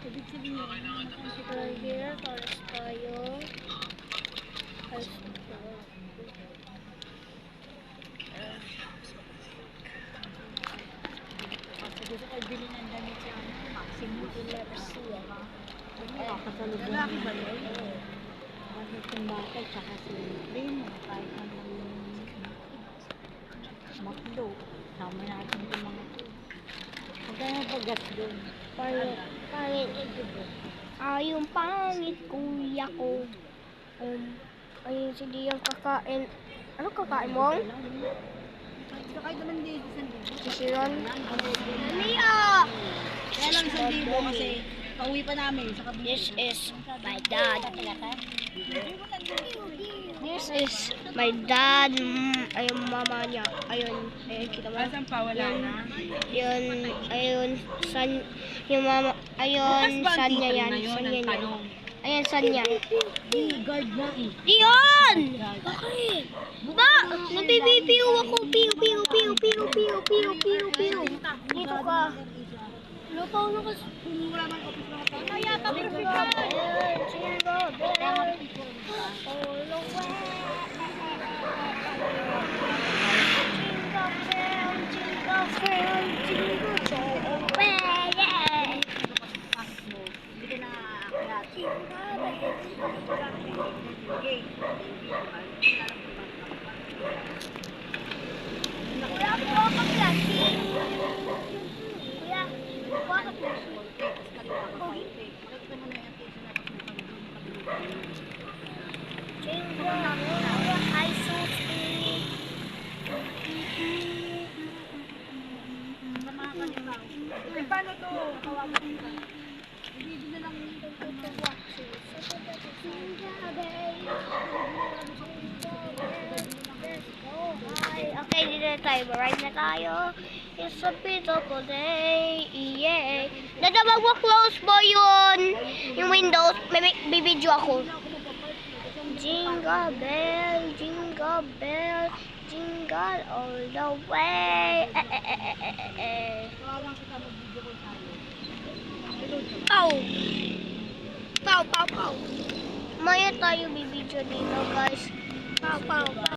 Ibig sabihin, here, oras tayo. Oras tayo. Gusto ko bilhin ng damit sa Maximo University. Lalaki ba yun? Bakit yung bata, tsaka si Primo, kahit naman Makdo. Sama natin yung mga ito. Huwag ka na pagas doon. Pangit ito doon. Yung pangit kuya ko. Ayun si Diyang kakain. Ano kakain mo? Kahit naman dito sa libo. Sisiyon? Mia! Kaya lang sa libo kasi pauwi pa namin sa kabila. This is my dad. This is my dad. Ayun mama niya. Ayun. Ayun kita mo. Asan pa? Wala na? Yun. Ayun. San. Yung mama. Ayun. San niya yan. San niya yan. Ayan, san niya. Guard na eh. Diyon! Bakit? Ba! Napipipiw ako. Piw, piw, piw, piw, piw, piw, piw, piw. Dito ka. Lupaw na kasi. Wala man office na kapag. Kaya pa perfect ka. Jingle bell. All the way. Jingle bell, jingle bell, jingle all the way. Yeah. Hindi ka na kreative. Kuya, kuha ka plastic. Kuya, kuha ka plastic. Jingle all I so sweet. Eh, paano to? Kawawa ka. Hindi na lang nito to watch it. Okay, dito na tayo. Ride na tayo. It's a beautiful day. Yeah. Dada, wag mo close mo yun. Yung windows. May video ako. Jingle bell, jingle bell, jingle all the way. Pow! Pow, pow, pow. Maya tayo bibidyo dito, guys. Pow, pow, pow.